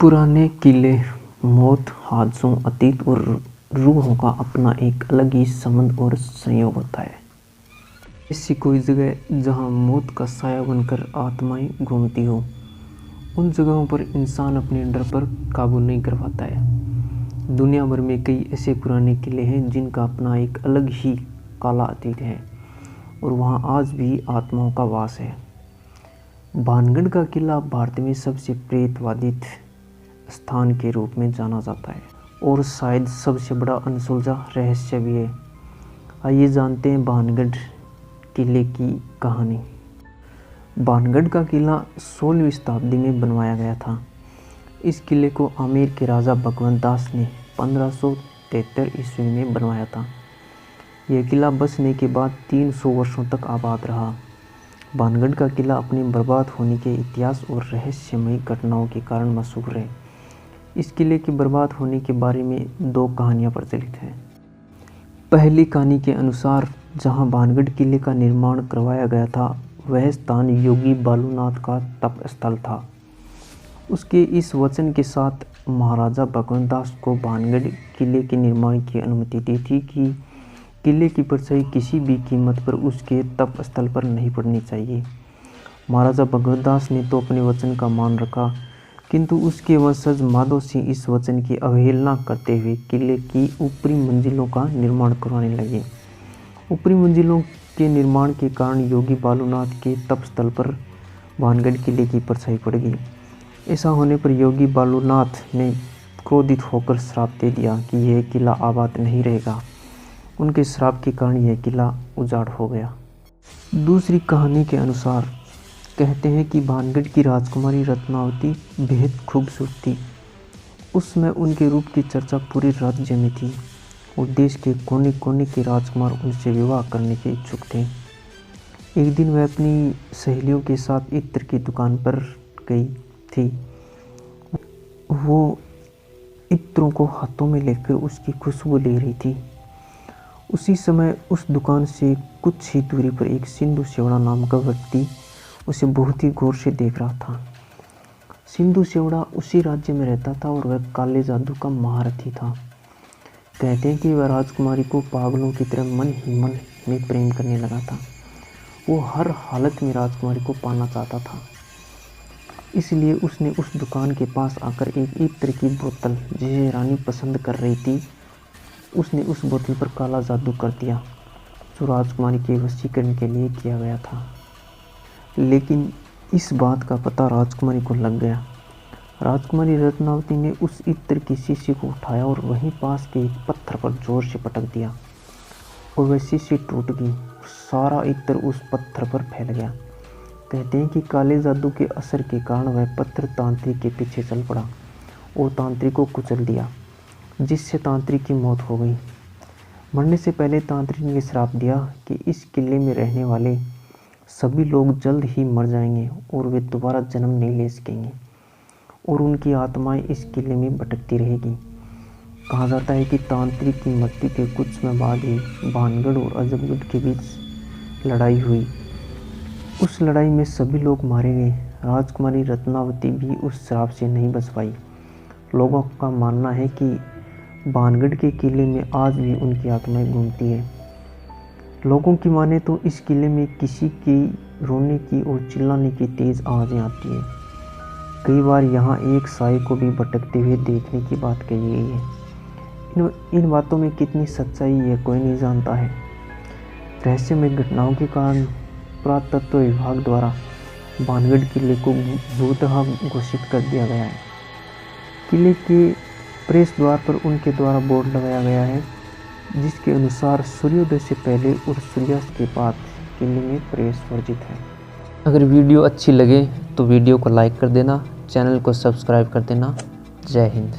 पुराने किले, मौत, हादसों, अतीत और रूहों का अपना एक अलग ही संबंध और संयोग होता है। ऐसी कोई जगह जहाँ मौत का साया बनकर आत्माएं घूमती हो, उन जगहों पर इंसान अपने डर पर काबू नहीं कर पाता है। दुनिया भर में कई ऐसे पुराने किले हैं जिनका अपना एक अलग ही काला अतीत है और वहाँ आज भी आत्माओं का वास है। भानगढ़ का किला भारत में सबसे प्रेतवादित स्थान के रूप में जाना जाता है और शायद सबसे बड़ा अनसुलझा रहस्य भी है। आइए जानते हैं भानगढ़ किले की कहानी। भानगढ़ का किला 16वीं शताब्दी में बनवाया गया था। इस किले को आमेर के राजा भगवंत दास ने 1573 ईस्वी में बनवाया था। यह किला बसने के बाद 300 वर्षों तक आबाद रहा। भानगढ़ का किला अपने बर्बाद होने के इतिहास और रहस्यमयी घटनाओं के कारण मशहूर है। इस किले के बर्बाद होने के बारे में 2 कहानियाँ प्रचलित हैं। पहली कहानी के अनुसार जहाँ भानगढ़ किले का निर्माण करवाया गया था, वह स्थान योगी बालूनाथ का तप स्थल था। उसके इस वचन के साथ महाराजा भगवंत दास को भानगढ़ किले के निर्माण की अनुमति दी थी कि किले की परछाई किसी भी कीमत पर उसके तप स्थल पर नहीं पड़नी चाहिए। महाराजा भगवंत दास ने तो अपने वचन का मान रखा, किंतु उसके वंशज माधव सिंह इस वचन की अवहेलना करते हुए किले की ऊपरी मंजिलों का निर्माण करवाने लगे। ऊपरी मंजिलों के निर्माण के कारण योगी बालूनाथ के तप स्थल पर भानगढ़ किले की परछाई पड़ गई। ऐसा होने पर योगी बालूनाथ ने क्रोधित होकर श्राप दे दिया कि यह किला आबाद नहीं रहेगा। उनके श्राप के कारण यह किला उजाड़ हो गया। दूसरी कहानी के अनुसार कहते हैं कि भानगढ़ की राजकुमारी रत्नावती बेहद खूबसूरत थी। उस समय उनके रूप की चर्चा पूरे राज्य में थी और देश के कोने कोने के राजकुमार उनसे विवाह करने के इच्छुक थे। एक दिन वह अपनी सहेलियों के साथ इत्र की दुकान पर गई थी। वो इत्रों को हाथों में लेकर उसकी खुशबू ले रही थी। उसी समय उस दुकान से कुछ ही दूरी पर एक सिंधु सेवड़ा नाम का व्यक्ति उसे बहुत ही गौर से देख रहा था। सिंधु सेवड़ा उसी राज्य में रहता था और वह काले जादू का महारथी था। कहते हैं कि वह राजकुमारी को पागलों की तरह मन ही मन में प्रेम करने लगा था। वो हर हालत में राजकुमारी को पाना चाहता था। इसलिए उसने उस दुकान के पास आकर एक इत्र की बोतल, जिसे रानी पसंद कर रही थी, उसने उस बोतल पर काला जादू कर दिया, जो राजकुमारी के वशीकरण के लिए किया गया था। लेकिन इस बात का पता राजकुमारी को लग गया। राजकुमारी रत्नावती ने उस इत्र की शीशी को उठाया और वहीं पास के एक पत्थर पर जोर से पटक दिया और वह शीशी टूट गई। सारा इत्र उस पत्थर पर फैल गया। कहते हैं कि काले जादू के असर के कारण वह पत्थर तांत्रिक के पीछे चल पड़ा और तांत्रिक को कुचल दिया, जिससे तांत्रिक की मौत हो गई। मरने से पहले तांत्रिक ने श्राप दिया कि इस किले में रहने वाले सभी लोग जल्द ही मर जाएंगे और वे दोबारा जन्म नहीं ले सकेंगे और उनकी आत्माएं इस किले में भटकती रहेगी। कहा जाता है कि तांत्रिक की मृत्यु के कुछ समय बाद ही भानगढ़ और अजबगढ़ के बीच लड़ाई हुई। उस लड़ाई में सभी लोग मारे गए। राजकुमारी रत्नावती भी उस श्राप से नहीं बच पाई। लोगों का मानना है कि भानगढ़ के किले में आज भी उनकी आत्माएं घूमती है। लोगों की माने तो इस किले में किसी की रोने की और चिल्लाने की तेज़ आवाज़ें आती हैं। कई बार यहाँ एक साए को भी भटकते हुए देखने की बात कही गई है। इन बातों में कितनी सच्चाई है कोई नहीं जानता है। रहस्यमय घटनाओं के कारण पुरातत्व विभाग द्वारा भानगढ़ किले को भूतहा घोषित कर दिया गया है। किले के प्रवेश द्वार पर उनके द्वारा बोर्ड लगाया गया है, जिसके अनुसार सूर्योदय से पहले और सूर्यास्त के बाद किले में प्रवेश वर्जित है। अगर वीडियो अच्छी लगे तो वीडियो को लाइक कर देना, चैनल को सब्सक्राइब कर देना। जय हिंद।